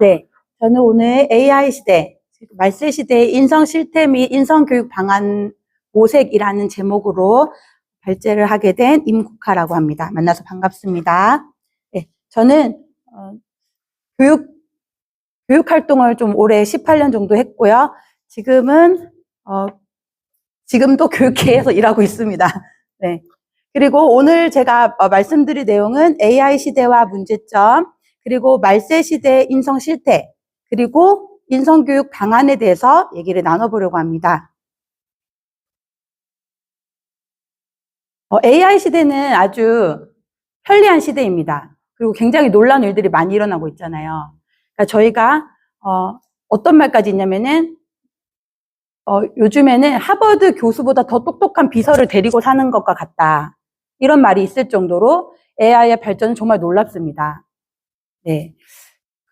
네, 저는 오늘 AI 시대, 말세 시대의 인성 실태 및 인성 교육 방안 모색이라는 제목으로 발제를 하게 된 임국하라고 합니다. 만나서 반갑습니다. 네, 저는 교육 활동을 좀 올해 18년 정도 했고요. 지금도 교육계에서 일하고 있습니다. 네. 그리고 오늘 제가 말씀드릴 내용은 AI 시대와 문제점, 그리고 말세 시대의 인성 실태, 그리고 인성교육 방안에 대해서 얘기를 나눠보려고 합니다. AI 시대는 아주 편리한 시대입니다. 그리고 굉장히 놀라운 일들이 많이 일어나고 있잖아요. 그러니까 저희가 어떤 말까지 있냐면은 요즘에는 하버드 교수보다 더 똑똑한 비서를 데리고 사는 것과 같다. 이런 말이 있을 정도로 AI의 발전은 정말 놀랍습니다. 네.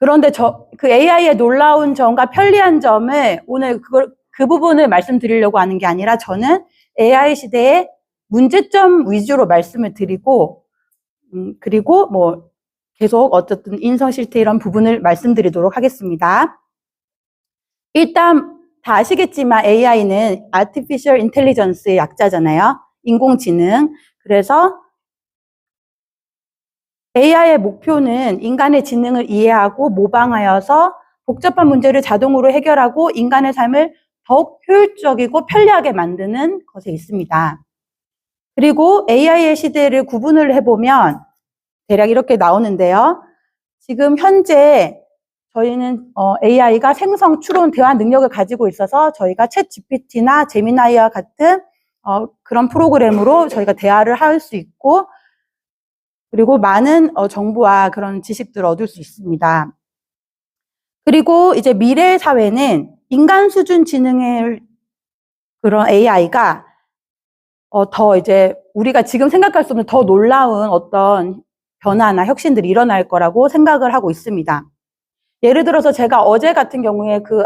그런데 그 AI의 놀라운 점과 편리한 점을 오늘 그 부분을 말씀드리려고 하는 게 아니라 저는 AI 시대의 문제점 위주로 말씀을 드리고, 그리고 계속 어쨌든 인성 실태 이런 부분을 말씀드리도록 하겠습니다. 일단 다 아시겠지만 AI는 Artificial Intelligence의 약자잖아요. 인공지능. 그래서 AI의 목표는 인간의 지능을 이해하고 모방하여서 복잡한 문제를 자동으로 해결하고 인간의 삶을 더욱 효율적이고 편리하게 만드는 것에 있습니다. 그리고 AI의 시대를 구분을 해보면 대략 이렇게 나오는데요. 지금 현재 저희는 AI가 생성, 추론, 대화 능력을 가지고 있어서 저희가 챗 GPT나 제미나이와 같은 그런 프로그램으로 저희가 대화를 할 수 있고, 그리고 많은 정보와 그런 지식들을 얻을 수 있습니다. 그리고 이제 미래 사회는 인간 수준 지능의 그런 AI가 더 이제 우리가 지금 생각할 수 없는 더 놀라운 어떤 변화나 혁신들이 일어날 거라고 생각을 하고 있습니다. 예를 들어서 제가 어제 같은 경우에 그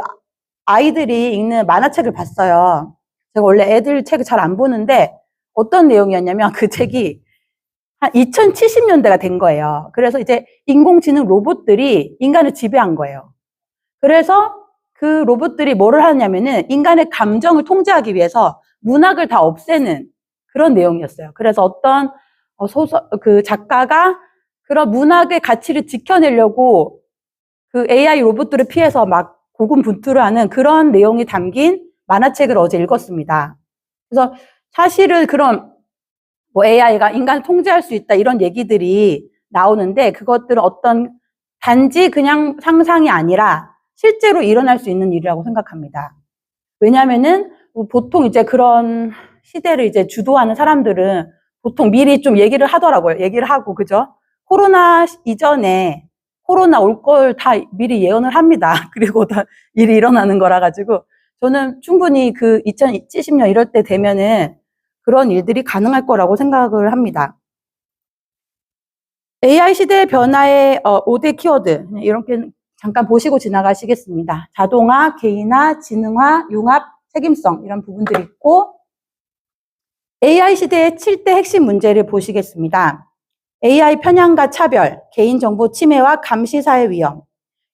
아이들이 읽는 만화책을 봤어요. 제가 원래 애들 책을 잘 안 보는데 어떤 내용이었냐면 그 책이 한 2070년대가 된 거예요. 그래서 이제 인공지능 로봇들이 인간을 지배한 거예요. 그래서 그 로봇들이 뭐를 하냐면은 인간의 감정을 통제하기 위해서 문학을 다 없애는 그런 내용이었어요. 그래서 어떤 그 작가가 그런 문학의 가치를 지켜내려고 그 AI 로봇들을 피해서 막 고군분투를 하는 그런 내용이 담긴 만화책을 어제 읽었습니다. 그래서 사실은 그런 AI가 인간을 통제할 수 있다 이런 얘기들이 나오는데 그것들은 어떤 단지 그냥 상상이 아니라 실제로 일어날 수 있는 일이라고 생각합니다. 왜냐면은 보통 이제 그런 시대를 이제 주도하는 사람들은 보통 미리 좀 얘기를 하더라고요. 얘기를 하고, 그죠? 코로나 이전에 코로나 올 걸 다 미리 예언을 합니다. 그리고 다 일이 일어나는 거라 가지고 저는 충분히 그 2070년 이럴 때 되면은 그런 일들이 가능할 거라고 생각을 합니다. AI 시대의 변화의 5대 키워드 이렇게 잠깐 보시고 지나가시겠습니다. 자동화, 개인화, 지능화, 융합, 책임성 이런 부분들이 있고 AI 시대의 7대 핵심 문제를 보시겠습니다. AI 편향과 차별, 개인정보 침해와 감시사회 위험,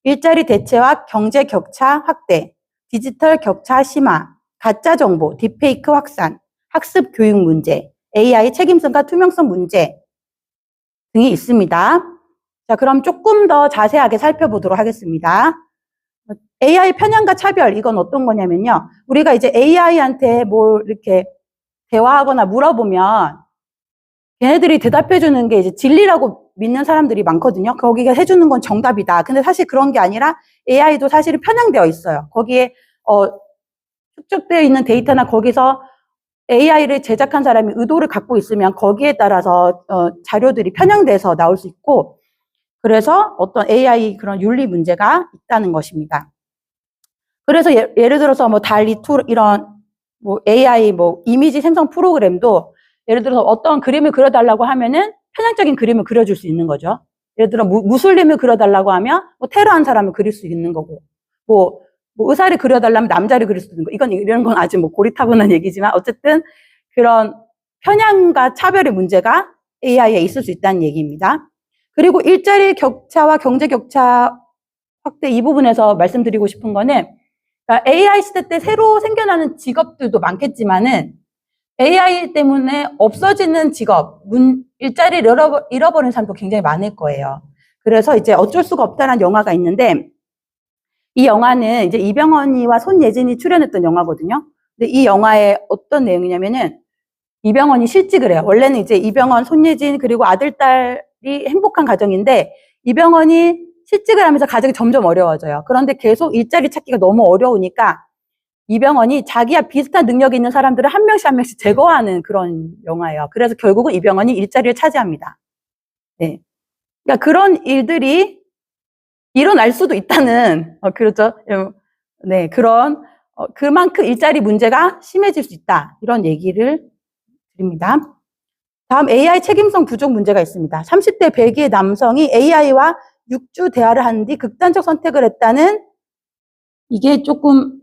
일자리 대체와 경제 격차 확대, 디지털 격차 심화, 가짜 정보, 딥페이크 확산, 학습 교육 문제, AI 책임성과 투명성 문제 등이 있습니다. 자, 그럼 조금 더 자세하게 살펴보도록 하겠습니다. AI 편향과 차별, 이건 어떤 거냐면요. 우리가 이제 AI한테 뭐 이렇게 대화하거나 물어보면 걔네들이 대답해주는 게 이제 진리라고 믿는 사람들이 많거든요. 거기가 해주는 건 정답이다. 근데 사실 그런 게 아니라 AI도 사실은 편향되어 있어요. 거기에 축적되어 있는 데이터나 거기서 AI를 제작한 사람이 의도를 갖고 있으면 거기에 따라서 자료들이 편향돼서 나올 수 있고 그래서 어떤 AI 그런 윤리 문제가 있다는 것입니다. 그래서 예를 들어서 달리2 이런 AI 이미지 생성 프로그램도 예를 들어서 어떤 그림을 그려달라고 하면은 편향적인 그림을 그려줄 수 있는 거죠. 예를 들어 무슬림을 그려달라고 하면 테러한 사람을 그릴 수 있는 거고 의사를 그려달라면 남자를 그릴 수 있는 거. 이런 건 아주 고리타분한 얘기지만 어쨌든 그런 편향과 차별의 문제가 AI에 있을 수 있다는 얘기입니다. 그리고 일자리 격차와 경제 격차 확대 이 부분에서 말씀드리고 싶은 거는 그러니까 AI 시대 때 새로 생겨나는 직업들도 많겠지만은 AI 때문에 없어지는 직업, 일자리를 잃어버린 사람도 굉장히 많을 거예요. 그래서 이제 어쩔 수가 없다는 영화가 있는데 이 영화는 이제 이병헌이와 손예진이 출연했던 영화거든요. 근데 이 영화의 어떤 내용이냐면은 이병헌이 실직을 해요. 원래는 이제 이병헌, 손예진 그리고 아들, 딸이 행복한 가정인데 이병헌이 실직을 하면서 가정이 점점 어려워져요. 그런데 계속 일자리 찾기가 너무 어려우니까 이병헌이 자기와 비슷한 능력이 있는 사람들을 한 명씩 제거하는 그런 영화예요. 그래서 결국은 이병헌이 일자리를 차지합니다. 네. 그러니까 그런 일들이 일어날 수도 있다는, 그렇죠. 네, 그만큼 일자리 문제가 심해질 수 있다. 이런 얘기를 드립니다. 다음 AI 책임성 부족 문제가 있습니다. 30대 벨기에 남성이 AI와 6주 대화를 한 뒤 극단적 선택을 했다는 이게 조금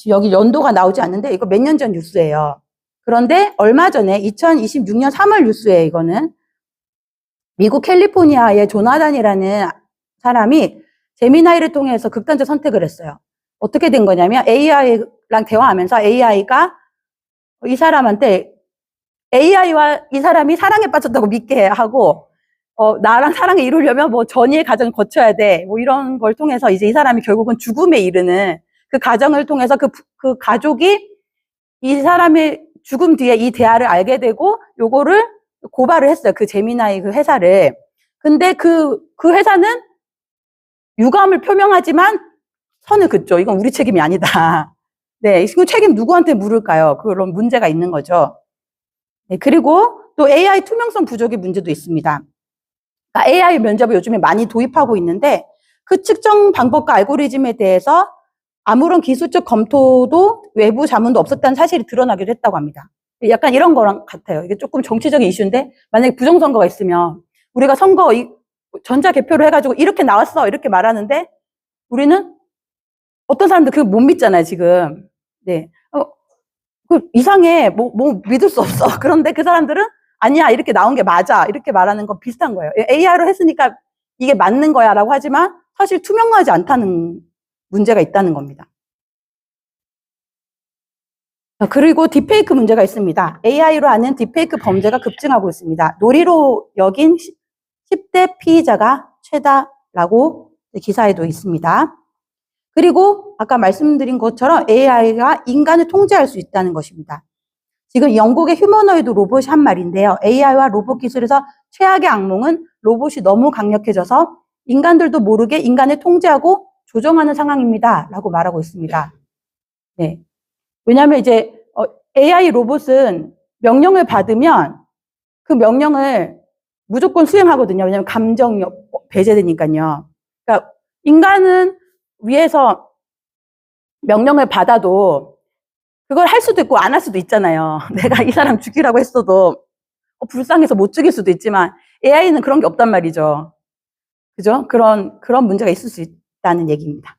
여기 연도가 나오지 않는데 이거 몇 년 전 뉴스예요. 그런데 얼마 전에 2026년 3월 뉴스에 이거는 미국 캘리포니아의 조나단이라는 사람이 제미나이를 통해서 극단적 선택을 했어요. 어떻게 된 거냐면 AI랑 대화하면서 AI가 이 사람한테 AI와 이 사람이 사랑에 빠졌다고 믿게 하고 나랑 사랑을 이루려면 뭐 전이의 과정을 거쳐야 돼. 뭐 이런 걸 통해서 이제 이 사람이 결국은 죽음에 이르는 그 과정을 통해서 그 가족이 이 사람의 죽음 뒤에 이 대화를 알게 되고 요거를 고발을 했어요. 그 제미나이 그 회사를. 근데 그 회사는 유감을 표명하지만 선을 긋죠. 이건 우리 책임이 아니다. 네, 이 책임 누구한테 물을까요? 그런 문제가 있는 거죠. 네, 그리고 또 AI 투명성 부족의 문제도 있습니다. 그러니까 AI 면접을 요즘에 많이 도입하고 있는데 그 측정 방법과 알고리즘에 대해서 아무런 기술적 검토도 외부 자문도 없었다는 사실이 드러나기도 했다고 합니다. 약간 이런 거랑 같아요. 이게 조금 정치적인 이슈인데 만약에 부정선거가 있으면 우리가 선거 전자개표를 해가지고 이렇게 나왔어 이렇게 말하는데 우리는 어떤 사람들 그거 못 믿잖아요 지금. 네, 이상해 뭐 믿을 수 없어. 그런데 그 사람들은 아니야 이렇게 나온 게 맞아 이렇게 말하는 건 비슷한 거예요. AI로 했으니까 이게 맞는 거야 라고 하지만 사실 투명하지 않다는 문제가 있다는 겁니다. 그리고 딥페이크 문제가 있습니다. AI로 하는 딥페이크 범죄가 급증하고 있습니다. 놀이로 여긴 10대 피의자가 최다라고 기사에도 있습니다. 그리고 아까 말씀드린 것처럼 AI가 인간을 통제할 수 있다는 것입니다. 지금 영국의 휴머노이드 로봇이 한 말인데요. AI와 로봇 기술에서 최악의 악몽은 로봇이 너무 강력해져서 인간들도 모르게 인간을 통제하고 조정하는 상황입니다. 라고 말하고 있습니다. 네. 왜냐하면 이제 AI 로봇은 명령을 받으면 그 명령을 무조건 수행하거든요. 왜냐하면 감정력 배제되니까요. 그러니까 인간은 위에서 명령을 받아도 그걸 할 수도 있고 안 할 수도 있잖아요. 내가 이 사람 죽이라고 했어도 불쌍해서 못 죽일 수도 있지만 AI는 그런 게 없단 말이죠. 그죠? 그런 문제가 있을 수 있다는 얘기입니다.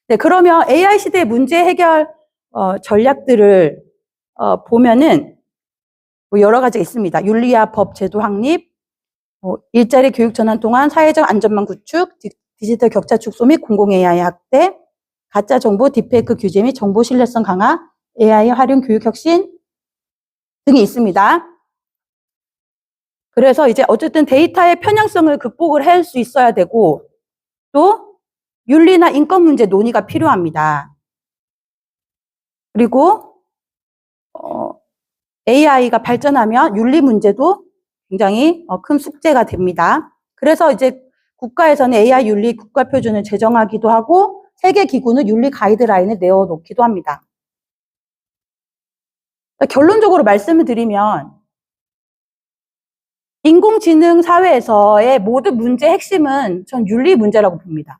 네, 그러면 AI 시대의 문제 해결 전략들을 보면은 뭐 여러 가지가 있습니다. 윤리와 법 제도 확립, 일자리 교육 전환 동안 사회적 안전망 구축, 디지털 격차 축소 및 공공 AI 확대, 가짜 정보 딥페이크 규제 및 정보 신뢰성 강화, AI 활용 교육 혁신 등이 있습니다. 그래서 이제 어쨌든 데이터의 편향성을 극복을 할 수 있어야 되고 또 윤리나 인권 문제 논의가 필요합니다. 그리고 AI가 발전하면 윤리 문제도 굉장히 큰 숙제가 됩니다. 그래서 이제 국가에서는 AI 윤리 국가 표준을 제정하기도 하고 세계 기구는 윤리 가이드라인을 내어놓기도 합니다. 결론적으로 말씀을 드리면 인공지능 사회에서의 모든 문제의 핵심은 전 윤리 문제라고 봅니다.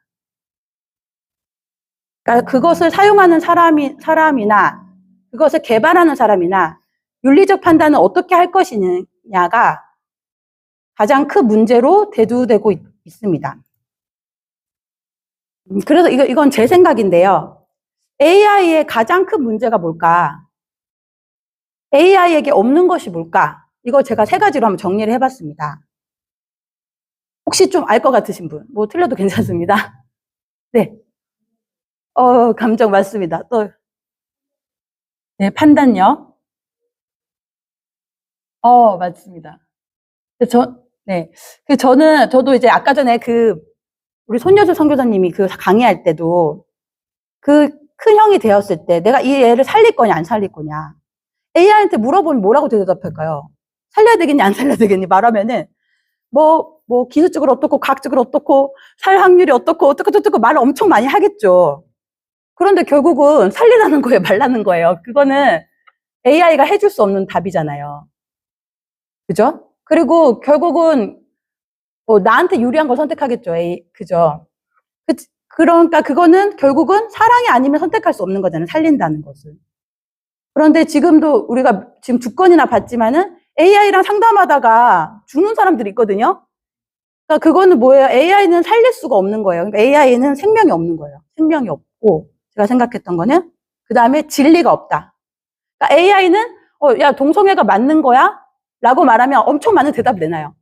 그러니까 그것을 사용하는 사람이나 그것을 개발하는 사람이나 윤리적 판단을 어떻게 할 것이냐가 가장 큰 문제로 대두되고 있습니다. 그래서 이건 제 생각인데요. AI의 가장 큰 문제가 뭘까? AI에게 없는 것이 뭘까? 이거 제가 세 가지로 한번 정리를 해봤습니다. 혹시 좀 알 것 같으신 분? 뭐 틀려도 괜찮습니다. 네. 감정 맞습니다. 또, 네, 판단력. 맞습니다. 네. 저도 이제 아까 전에 우리 손여주 선교사님이 강의할 때도 큰 형이 되었을 때 내가 이 애를 살릴 거냐, 안 살릴 거냐. AI한테 물어보면 뭐라고 대답할까요? 살려야 되겠니, 안 살려야 되겠니? 말하면은, 기술적으로 어떻고, 과학적으로 어떻고, 살 확률이 어떻고 말을 엄청 많이 하겠죠. 그런데 결국은 살리라는 거예요, 말라는 거예요. 그거는 AI가 해줄 수 없는 답이잖아요. 그죠? 그리고 결국은 나한테 유리한 걸 선택하겠죠. 그죠? 그러니까 그거는 결국은 사랑이 아니면 선택할 수 없는 거잖아요. 살린다는 것을. 그런데 지금도 우리가 지금 2건이나 봤지만은 AI랑 상담하다가 죽는 사람들이 있거든요. 그러니까 그거는 뭐예요? AI는 살릴 수가 없는 거예요. 그러니까 AI는 생명이 없는 거예요. 생명이 없고 제가 생각했던 거는 그 다음에 진리가 없다. 그러니까 AI는 야 동성애가 맞는 거야? 라고 말하면 엄청 많은 대답을 내놔요.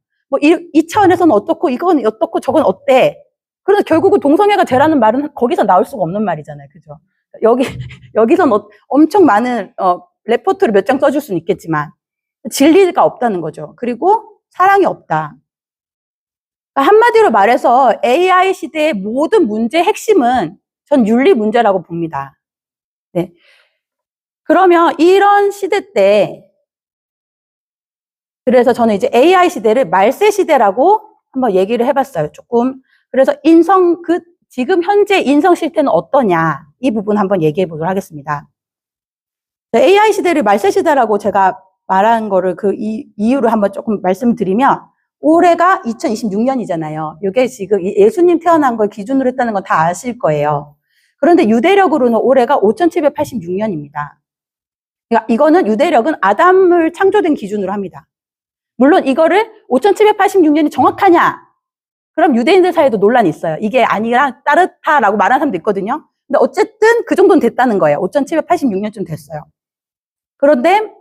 이 차원에서는 어떻고 이건 어떻고 저건 어때? 그래서 결국은 동성애가 죄라는 말은 거기서 나올 수가 없는 말이잖아요. 그죠? 여기선 엄청 많은 레포트를 몇 장 써줄 수는 있겠지만 진리가 없다는 거죠. 그리고 사랑이 없다. 그러니까 한마디로 말해서 AI 시대의 모든 문제의 핵심은 전 윤리 문제라고 봅니다. 네. 그러면 이런 시대 때 그래서 저는 이제 AI 시대를 말세 시대라고 한번 얘기를 해봤어요. 조금. 그래서 지금 현재 인성 실태는 어떠냐 이 부분 한번 얘기해 보도록 하겠습니다. AI 시대를 말세 시대라고 제가 말한 거를 이유를 한번 조금 말씀드리면 올해가 2026년이잖아요. 이게 지금 예수님 태어난 걸 기준으로 했다는 건 다 아실 거예요. 그런데 유대력으로는 올해가 5786년입니다. 그러니까 이거는 유대력은 아담을 창조된 기준으로 합니다. 물론 이거를 5786년이 정확하냐? 그럼 유대인들 사이에도 논란이 있어요. 이게 아니라 따르다라고 말하는 사람도 있거든요. 근데 어쨌든 그 정도는 됐다는 거예요. 5786년쯤 됐어요. 그런데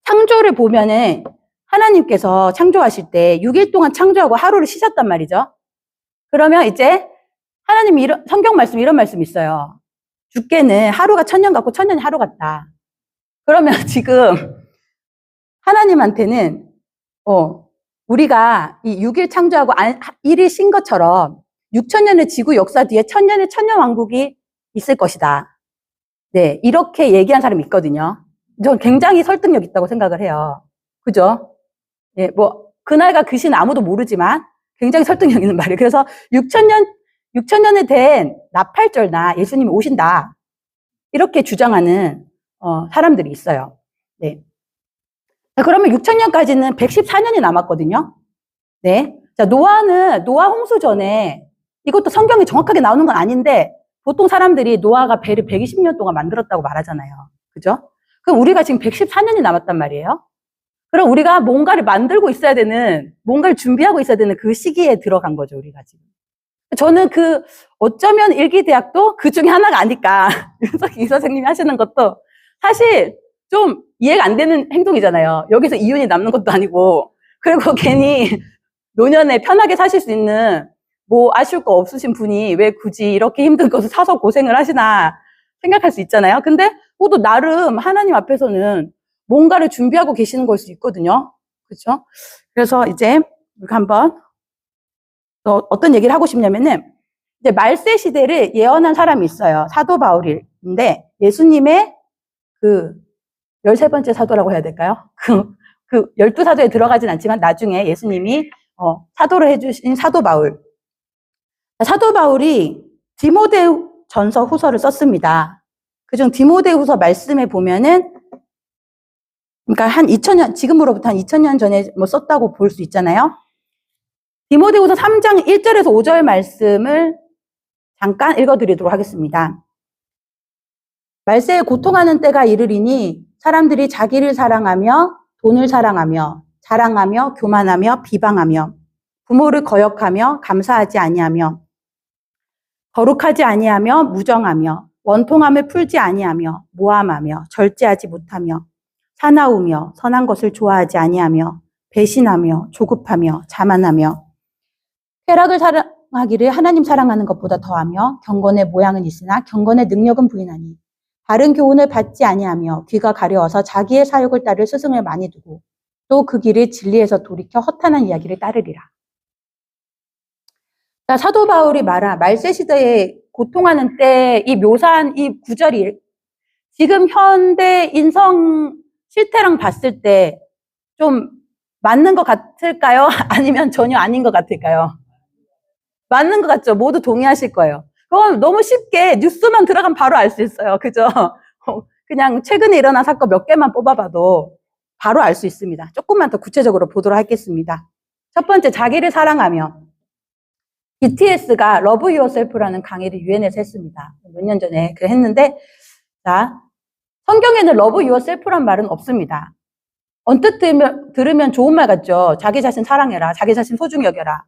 창조를 보면은 하나님께서 창조하실 때 6일 동안 창조하고 하루를 쉬셨단 말이죠. 그러면 이제 하나님이 성경 말씀 이런 말씀이 있어요. 주께는 하루가 1000년 같고 1000년이 하루 같다. 그러면 지금 하나님한테는 우리가 이 6일 창조하고 1일 쉰 것처럼 6000년의 지구 역사 뒤에 1000년의 천년왕국이 있을 것이다. 네, 이렇게 얘기한 사람이 있거든요. 전 굉장히 설득력 있다고 생각을 해요. 그죠? 예, 그날과 그 시는 아무도 모르지만 굉장히 설득력 있는 말이에요. 그래서 6000년에 된 나팔절나 예수님이 오신다. 이렇게 주장하는 사람들이 있어요. 네. 그러면 6000년까지는 114년이 남았거든요. 네. 자, 노아 홍수 전에 이것도 성경이 정확하게 나오는 건 아닌데 보통 사람들이 노아가 배를 120년 동안 만들었다고 말하잖아요. 그죠? 그럼 우리가 지금 114년이 남았단 말이에요. 그럼 우리가 뭔가를 만들고 있어야 되는, 뭔가를 준비하고 있어야 되는 그 시기에 들어간 거죠, 우리가 지금. 저는 어쩌면 일기대학도 그 중에 하나가 아닐까. 윤석희 선생님이 하시는 것도 사실 좀 이해가 안 되는 행동이잖아요. 여기서 이윤이 남는 것도 아니고. 그리고 괜히 노년에 편하게 사실 수 있는 아쉬울 거 없으신 분이 왜 굳이 이렇게 힘든 것을 사서 고생을 하시나 생각할 수 있잖아요. 근데 또 나름 하나님 앞에서는 뭔가를 준비하고 계시는 걸 수 있거든요. 그렇죠? 그래서 이제 우리가 한번 어떤 얘기를 하고 싶냐면은 이제 말세 시대를 예언한 사람이 있어요. 사도 바울인데 예수님의 13번째 사도라고 해야 될까요? 12사도에 들어가진 않지만 나중에 예수님이 사도를 해주신 사도 바울. 사도 바울이 디모데 전서 후서를 썼습니다. 그중 디모데 후서 말씀에 보면은 그러니까 한 2000년, 지금으로부터 한 2000년 전에 썼다고 볼 수 있잖아요. 디모데후서 3장 1절에서 5절 말씀을 잠깐 읽어드리도록 하겠습니다. 말세에 고통하는 때가 이르리니 사람들이 자기를 사랑하며 돈을 사랑하며 자랑하며 교만하며 비방하며 부모를 거역하며 감사하지 아니하며 거룩하지 아니하며 무정하며 원통함을 풀지 아니하며 모함하며 절제하지 못하며 사나우며 선한 것을 좋아하지 아니하며 배신하며 조급하며 자만하며 쾌락을 사랑하는 하기를 하나님 사랑하는 것보다 더하며 경건의 모양은 있으나 경건의 능력은 부인하니 바른 교훈을 받지 아니하며 귀가 가려워서 자기의 사욕을 따를 스승을 많이 두고 또 그 길을 진리에서 돌이켜 허탄한 이야기를 따르리라. 자, 사도 바울이 말세 시대에 고통하는 때 이 묘사한 이 구절이 지금 현대 인성 실태랑 봤을 때 좀 맞는 것 같을까요? 아니면 전혀 아닌 것 같을까요? 맞는 것 같죠? 모두 동의하실 거예요. 그건 너무 쉽게 뉴스만 들어가면 바로 알 수 있어요. 그죠? 그냥 최근에 일어난 사건 몇 개만 뽑아봐도 바로 알 수 있습니다. 조금만 더 구체적으로 보도록 하겠습니다. 첫 번째, 자기를 사랑하며. BTS가 Love Yourself라는 강의를 UN에서 했습니다. 몇 년 전에 했는데, 자, 성경에는 Love Yourself란 말은 없습니다. 언뜻 들으면 좋은 말 같죠? 자기 자신 사랑해라. 자기 자신 소중히 여겨라.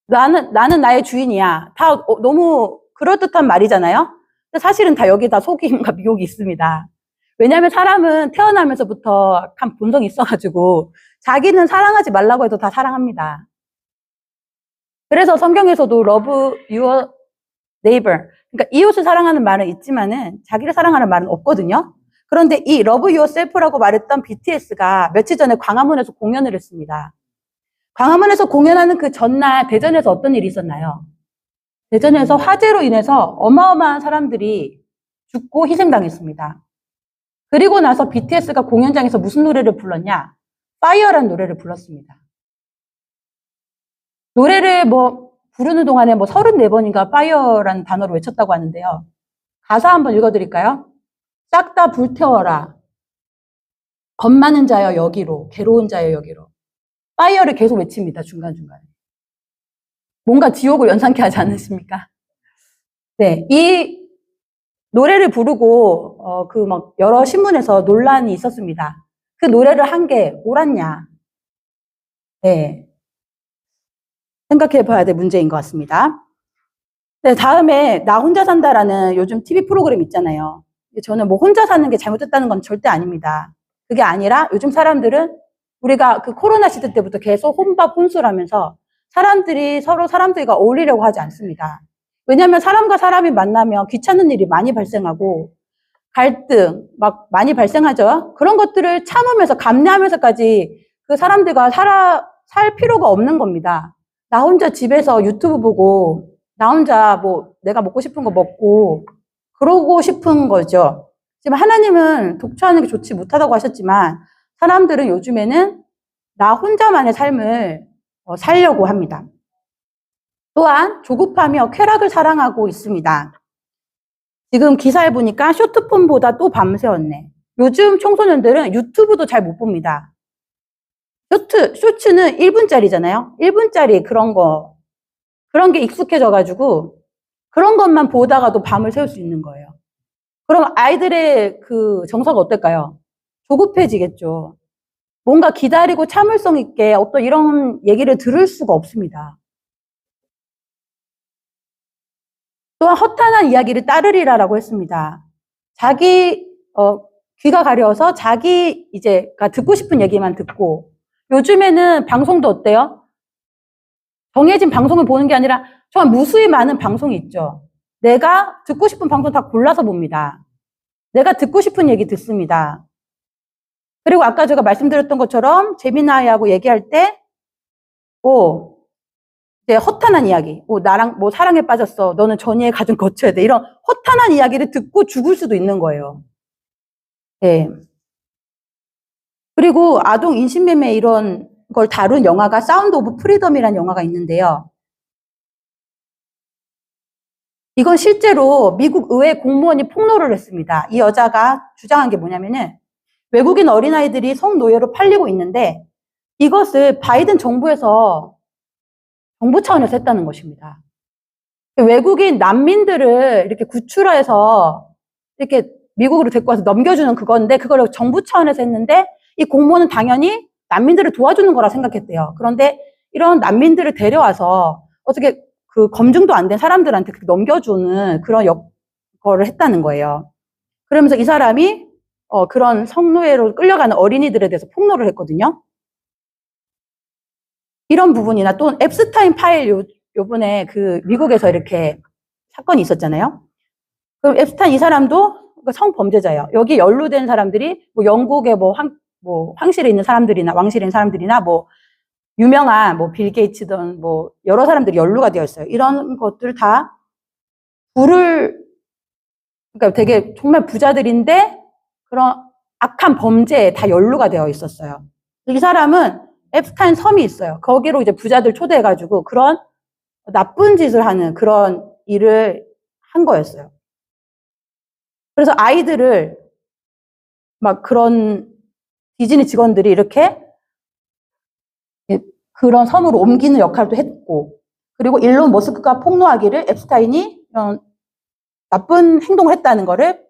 나는 나의 주인이야. 다 너무 그럴듯한 말이잖아요? 근데 사실은 다 여기다 속임과 미혹이 있습니다. 왜냐하면 사람은 태어나면서부터 약간 본성이 있어가지고 자기는 사랑하지 말라고 해도 다 사랑합니다. 그래서 성경에서도 love your neighbor, 그러니까 이웃을 사랑하는 말은 있지만은 자기를 사랑하는 말은 없거든요. 그런데 이 love yourself라고 말했던 BTS가 며칠 전에 광화문에서 공연을 했습니다. 광화문에서 공연하는 그 전날 대전에서 어떤 일이 있었나요? 대전에서 화재로 인해서 어마어마한 사람들이 죽고 희생당했습니다. 그리고 나서 BTS가 공연장에서 무슨 노래를 불렀냐? Fire라는 노래를 불렀습니다. 노래를 부르는 동안에 34번인가 Fire라는 단어를 외쳤다고 하는데요. 가사 한번 읽어드릴까요? 싹 다 불태워라. 겁 많은 자여 여기로, 괴로운 자여 여기로. Fire를 계속 외칩니다. 중간중간에. 뭔가 지옥을 연상케 하지 않으십니까? 네, 이 노래를 부르고 여러 신문에서 논란이 있었습니다. 그 노래를 한 게 옳았냐? 네, 생각해봐야 될 문제인 것 같습니다. 네, 다음에 나 혼자 산다라는 요즘 TV 프로그램 있잖아요. 저는 혼자 사는 게 잘못됐다는 건 절대 아닙니다. 그게 아니라 요즘 사람들은 우리가 그 코로나 시대 때부터 계속 혼밥 혼술하면서 사람들이 서로 사람들과 어울리려고 하지 않습니다. 왜냐하면 사람과 사람이 만나면 귀찮은 일이 많이 발생하고 갈등 많이 발생하죠. 그런 것들을 참으면서 감내하면서까지 그 사람들과 살 필요가 없는 겁니다. 나 혼자 집에서 유튜브 보고 나 혼자 내가 먹고 싶은 거 먹고 그러고 싶은 거죠. 지금 하나님은 독처하는 게 좋지 못하다고 하셨지만 사람들은 요즘에는 나 혼자만의 삶을 살려고 합니다. 또한 조급하며 쾌락을 사랑하고 있습니다. 지금 기사에 보니까 쇼트폰보다 또 밤새웠네. 요즘 청소년들은 유튜브도 잘 못 봅니다. 쇼츠는 1분짜리잖아요. 1분짜리 그런 게 익숙해져가지고 그런 것만 보다가도 밤을 새울 수 있는 거예요. 그럼 아이들의 그 정서가 어떨까요? 조급해지겠죠. 뭔가 기다리고 참을성 있게 어떤 이런 얘기를 들을 수가 없습니다. 또한 허탄한 이야기를 따르리라라고 했습니다. 자기 귀가 가려워서 자기가 듣고 싶은 얘기만 듣고 요즘에는 방송도 어때요? 정해진 방송을 보는 게 아니라 정말 무수히 많은 방송이 있죠. 내가 듣고 싶은 방송 다 골라서 봅니다. 내가 듣고 싶은 얘기 듣습니다. 그리고 아까 제가 말씀드렸던 것처럼 재미나이하고 얘기할 때 이제 허탄한 이야기, 나랑 사랑에 빠졌어. 너는 전이의 가정 거쳐야 돼. 이런 허탄한 이야기를 듣고 죽을 수도 있는 거예요. 네. 그리고 아동 인신매매 이런 걸 다룬 영화가 사운드 오브 프리덤이라는 영화가 있는데요. 이건 실제로 미국 의회 공무원이 폭로를 했습니다. 이 여자가 주장한 게 뭐냐면은 외국인 어린아이들이 성노예로 팔리고 있는데 이것을 바이든 정부에서 정부 차원에서 했다는 것입니다. 외국인 난민들을 이렇게 구출해서 이렇게 미국으로 데리고 와서 넘겨주는 그건데 그걸 정부 차원에서 했는데 이 공무원은 당연히 난민들을 도와주는 거라 생각했대요. 그런데 이런 난민들을 데려와서 어떻게 그 검증도 안 된 사람들한테 넘겨주는 그런 역할을 했다는 거예요. 그러면서 이 사람이 그런 성노예로 끌려가는 어린이들에 대해서 폭로를 했거든요. 이런 부분이나 또 앱스타인 파일 요번에 그 미국에서 이렇게 사건이 있었잖아요. 그럼 앱스타인 이 사람도 성범죄자예요. 여기 연루된 사람들이 뭐 영국의 뭐 황실에 있는 사람들이나 왕실에 있는 사람들이나 뭐 유명한 뭐 빌 게이츠든 뭐 여러 사람들이 연루가 되어 있어요. 이런 것들 다 그러니까 되게 정말 부자들인데 그런 악한 범죄에 다 연루가 되어 있었어요. 이 사람은 앱스타인 섬이 있어요. 거기로 이제 부자들 초대해가지고 그런 나쁜 짓을 하는 그런 일을 한 거였어요. 그래서 아이들을 막 그런 디즈니 직원들이 이렇게 그런 섬으로 옮기는 역할도 했고, 그리고 일론 머스크가 폭로하기를 앱스타인이 이런 나쁜 행동을 했다는 거를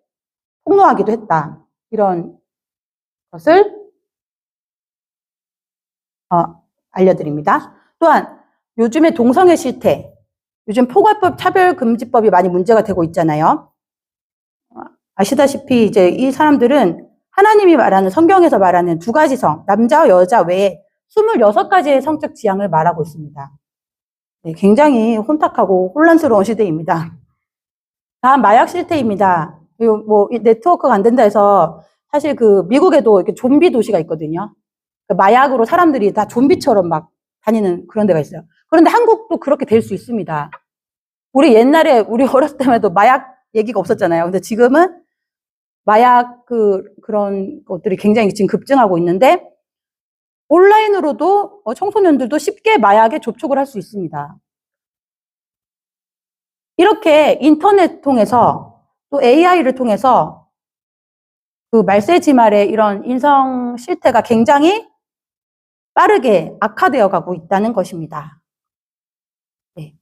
폭로하기도 했다. 이런 것을 알려드립니다. 또한 요즘에 동성애 실태, 요즘 포괄법 차별금지법이 많이 문제가 되고 있잖아요. 아시다시피 이제 이 사람들은 하나님이 말하는 성경에서 말하는 두 가지 성, 남자와 여자 외에 26가지의 성적 지향을 말하고 있습니다. 네, 굉장히 혼탁하고 혼란스러운 시대입니다. 다음 마약 실태입니다. 그리고 뭐 네트워크가 안 된다 해서 사실 그 미국에도 이렇게 좀비 도시가 있거든요. 그 마약으로 사람들이 다 좀비처럼 막 다니는 그런 데가 있어요. 그런데 한국도 그렇게 될 수 있습니다. 우리 옛날에 우리 어렸을 때만 해도 마약 얘기가 없었잖아요. 근데 지금은 마약 그런 것들이 굉장히 지금 급증하고 있는데 온라인으로도 청소년들도 쉽게 마약에 접촉을 할 수 있습니다. 이렇게 인터넷 통해서 또 AI를 통해서 그 말세지 말의 이런 인성 실태가 굉장히 빠르게 악화되어 가고 있다는 것입니다. 네.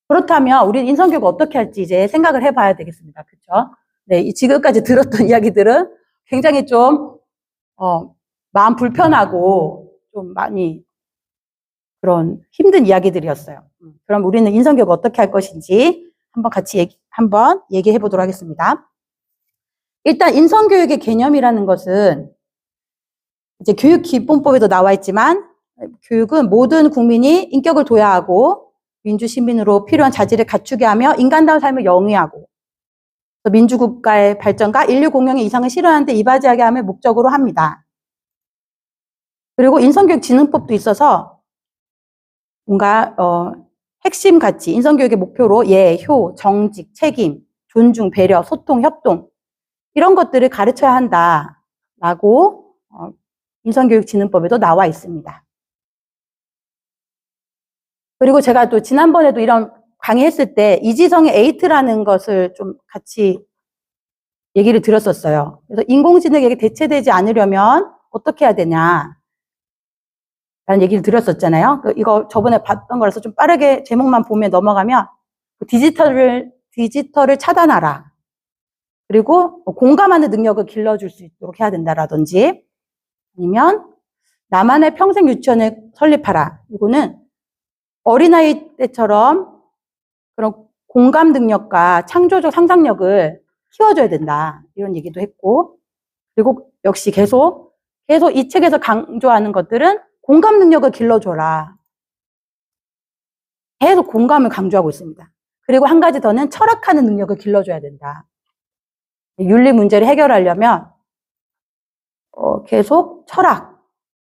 그렇다면 우리 인성교육 어떻게 할지 이제 생각을 해봐야 되겠습니다. 그렇죠? 네, 지금까지 들었던 이야기들은 굉장히 좀 마음 불편하고 좀 많이 그런 힘든 이야기들이었어요. 그럼 우리는 인성교육 어떻게 할 것인지 한번 같이 얘기해 보도록 하겠습니다. 일단 인성교육의 개념이라는 것은 이제 교육기본법에도 나와 있지만 교육은 모든 국민이 인격을 도야하고 민주시민으로 필요한 자질을 갖추게 하며 인간다운 삶을 영위하고 민주국가의 발전과 인류 공영의 이상을 실현하는 데 이바지하게 함을 목적으로 합니다. 그리고 인성교육진흥법도 있어서 뭔가 핵심 가치, 인성교육의 목표로 예, 효, 정직, 책임, 존중, 배려, 소통, 협동 이런 것들을 가르쳐야 한다라고 인성교육진흥법에도 나와 있습니다. 그리고 제가 또 지난번에도 이런 강의했을 때 이지성의 에이트라는 것을 좀 같이 얘기를 드렸었어요. 그래서 인공지능에게 대체되지 않으려면 어떻게 해야 되냐 라는 얘기를 드렸었잖아요. 이거 저번에 봤던 거라서 좀 빠르게 제목만 보면 넘어가면 디지털을 차단하라. 그리고 공감하는 능력을 길러줄 수 있도록 해야 된다라든지 아니면 나만의 평생 유치원을 설립하라. 이거는 어린아이 때처럼 그런 공감 능력과 창조적 상상력을 키워줘야 된다. 이런 얘기도 했고 그리고 역시 계속 이 책에서 강조하는 것들은 공감 능력을 길러줘라. 계속 공감을 강조하고 있습니다. 그리고 한 가지 더는 철학하는 능력을 길러줘야 된다. 윤리 문제를 해결하려면 계속 철학,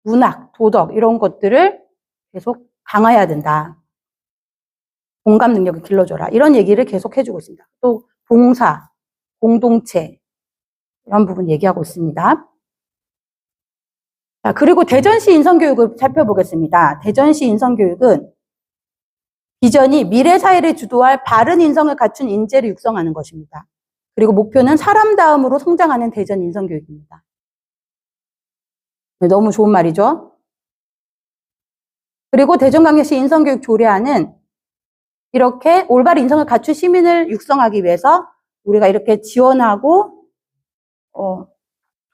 문학, 도덕 이런 것들을 계속 강화해야 된다. 공감 능력을 길러줘라. 이런 얘기를 계속 해주고 있습니다. 또 봉사, 공동체 이런 부분 얘기하고 있습니다. 자, 그리고 대전시 인성교육을 살펴보겠습니다. 대전시 인성교육은 비전이 미래 사회를 주도할 바른 인성을 갖춘 인재를 육성하는 것입니다. 그리고 목표는 사람다움으로 성장하는 대전 인성교육입니다. 네, 너무 좋은 말이죠. 그리고 대전광역시 인성교육 조례안은 이렇게 올바른 인성을 갖춘 시민을 육성하기 위해서 우리가 이렇게 지원하고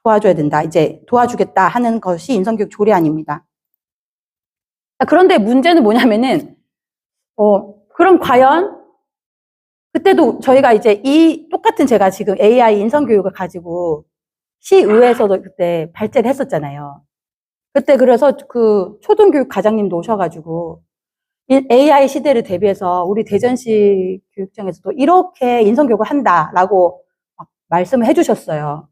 도와줘야 된다. 이제 도와주겠다 하는 것이 인성교육 조례안입니다. 그런데 문제는 뭐냐면은 그럼 과연 그때도 저희가 이제 이 똑같은 제가 지금 AI 인성교육을 가지고 시의회에서도 그때 발제를 했었잖아요. 그때 그래서 그 초등교육 과장님도 오셔가지고 AI 시대를 대비해서 우리 대전시 교육청에서도 이렇게 인성교육을 한다라고 말씀을 해주셨어요.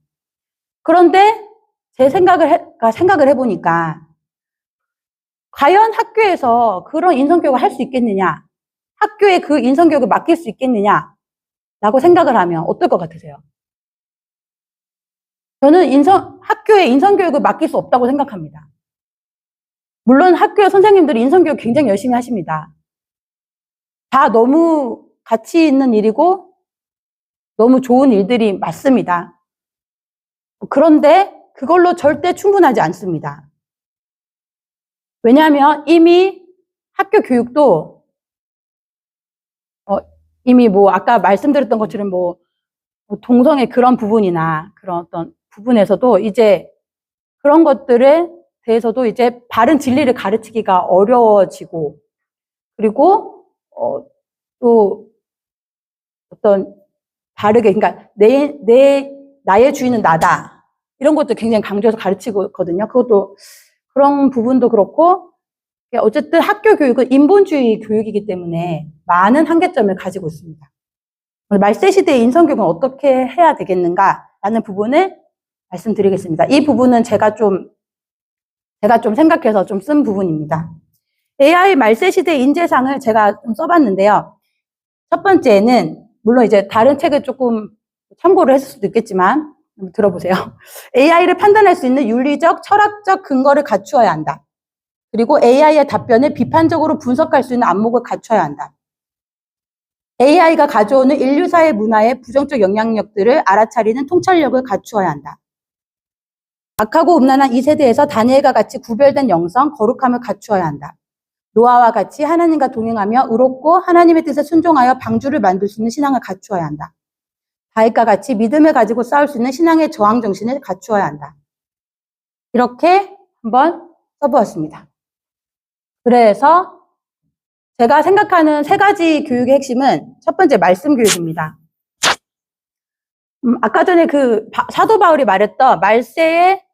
그런데 제 생각을 해보니까 과연 학교에서 그런 인성교육을 할 수 있겠느냐? 학교에 그 인성교육을 맡길 수 있겠느냐? 라고 생각을 하면 어떨 것 같으세요? 저는 학교에 인성교육을 맡길 수 없다고 생각합니다. 물론 학교 선생님들이 인성교육 굉장히 열심히 하십니다. 다 너무 가치 있는 일이고 너무 좋은 일들이 맞습니다. 그런데 그걸로 절대 충분하지 않습니다. 왜냐하면 이미 학교 교육도 이미 아까 말씀드렸던 것처럼 동성애 그런 부분이나 그런 어떤 부분에서도 이제 그런 것들에 대해서도 이제 바른 진리를 가르치기가 어려워지고, 그리고 또 어떤 다르게, 그러니까 나의 주인은 나다, 이런 것도 굉장히 강조해서 가르치고 있거든요. 그것도 그런 부분도 그렇고, 어쨌든 학교 교육은 인본주의 교육이기 때문에 많은 한계점을 가지고 있습니다. 말세 시대의 인성교육은 어떻게 해야 되겠는가라는 부분을 말씀드리겠습니다. 이 부분은 제가 좀 생각해서 좀 쓴 부분입니다. AI 말세 시대 인재상을 제가 좀 써봤는데요. 첫 번째는, 물론 이제 다른 책을 조금 참고를 했을 수도 있겠지만, 한번 들어보세요. AI를 판단할 수 있는 윤리적, 철학적 근거를 갖추어야 한다. 그리고 AI의 답변을 비판적으로 분석할 수 있는 안목을 갖춰야 한다. AI가 가져오는 인류사의 문화의 부정적 영향력들을 알아차리는 통찰력을 갖추어야 한다. 악하고 음란한 이 세대에서 다니엘과 같이 구별된 영성, 거룩함을 갖추어야 한다. 노아와 같이 하나님과 동행하며 의롭고 하나님의 뜻에 순종하여 방주를 만들 수 있는 신앙을 갖추어야 한다. 다윗과 같이 믿음을 가지고 싸울 수 있는 신앙의 저항 정신을 갖추어야 한다. 이렇게 한번 써보았습니다. 그래서 제가 생각하는 3가지 교육의 핵심은 첫 번째 말씀 교육입니다. 아까 전에 사도 바울이 말했던 말세의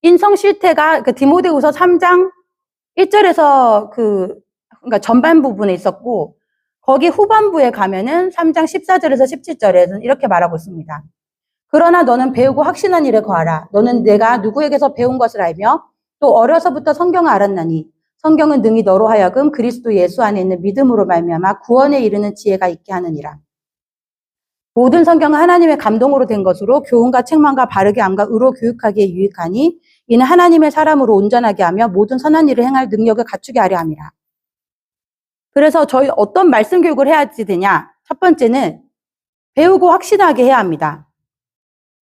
인성 실태가 디모데후서 3장 1절에서 그러니까 전반 부분에 있었고, 거기 후반부에 가면은 3장 14절에서 17절에는 이렇게 말하고 있습니다. 그러나 너는 배우고 확신한 일에 거하라. 너는 내가 누구에게서 배운 것을 알며 또 어려서부터 성경을 알았나니 성경은 능히 너로 하여금 그리스도 예수 안에 있는 믿음으로 말미암아 구원에 이르는 지혜가 있게 하느니라. 모든 성경은 하나님의 감동으로 된 것으로 교훈과 책망과 바르게 함과 의로 교육하기에 유익하니 이는 하나님의 사람으로 온전하게 하며 모든 선한 일을 행할 능력을 갖추게 하려 함이라. 그래서 저희 어떤 말씀 교육을 해야지 되냐? 첫 번째는 배우고 확신하게 해야 합니다.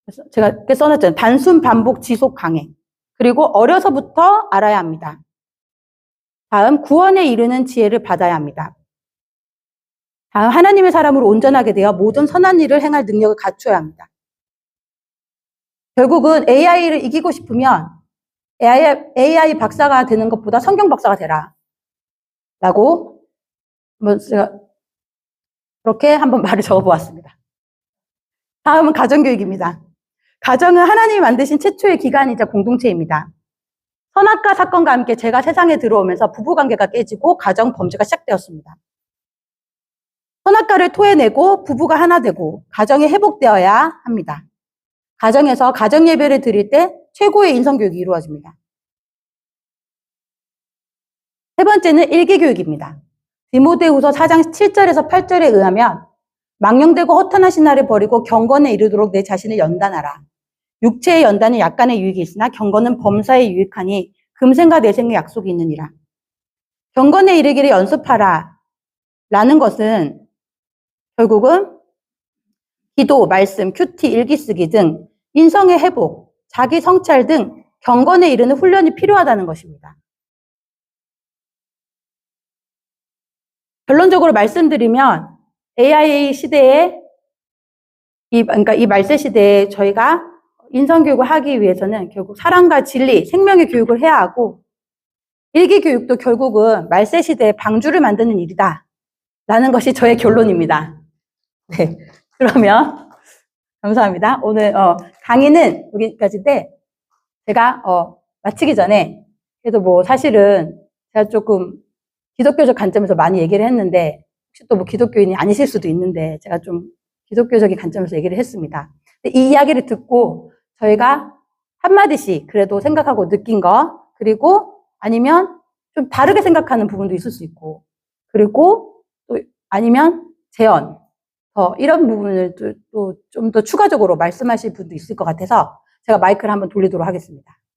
그래서 제가 이렇게 써놨잖아요. 단순, 반복, 지속, 강행. 그리고 어려서부터 알아야 합니다. 다음, 구원에 이르는 지혜를 받아야 합니다. 다음, 하나님의 사람으로 온전하게 되어 모든 선한 일을 행할 능력을 갖춰야 합니다. 결국은 AI를 이기고 싶으면 AI 박사가 되는 것보다 성경 박사가 되라. 라고 제가 그렇게 한번 말을 적어보았습니다. 다음은 가정교육입니다. 가정은 하나님이 만드신 최초의 기관이자 공동체입니다. 선악과 사건과 함께 죄가 세상에 들어오면서 부부관계가 깨지고 가정 범죄가 시작되었습니다. 선악과를 토해내고 부부가 하나 되고 가정이 회복되어야 합니다. 가정에서 가정예배를 드릴 때 최고의 인성교육이 이루어집니다. 세 번째는 일기교육입니다. 디모데후서 4장 7절에서 8절에 의하면 망령되고 허탄한 신화를 버리고 경건에 이르도록 내 자신을 연단하라. 육체의 연단은 약간의 유익이 있으나 경건은 범사에 유익하니 금생과 내생의 약속이 있느니라. 경건에 이르기를 연습하라 라는 것은 결국은 기도, 말씀, 큐티, 일기 쓰기 등 인성의 회복, 자기 성찰 등 경건에 이르는 훈련이 필요하다는 것입니다. 결론적으로 말씀드리면 AI 시대에 그러니까 이 말세 시대에 저희가 인성교육을 하기 위해서는 결국 사랑과 진리, 생명의 교육을 해야 하고 일기교육도 결국은 말세 시대에 방주를 만드는 일이다 라는 것이 저의 결론입니다. 네, 그러면 감사합니다. 오늘 강의는 여기까지인데 제가 마치기 전에 그래도 사실은 제가 조금 기독교적 관점에서 많이 얘기를 했는데, 혹시 또 뭐 기독교인이 아니실 수도 있는데, 제가 좀 기독교적인 관점에서 얘기를 했습니다. 근데 이 이야기를 듣고 저희가 한마디씩 그래도 생각하고 느낀 거, 그리고 아니면 좀 다르게 생각하는 부분도 있을 수 있고, 그리고 또 아니면 재현, 이런 부분을 또 좀 더 추가적으로 말씀하실 분도 있을 것 같아서 제가 마이크를 한번 돌리도록 하겠습니다.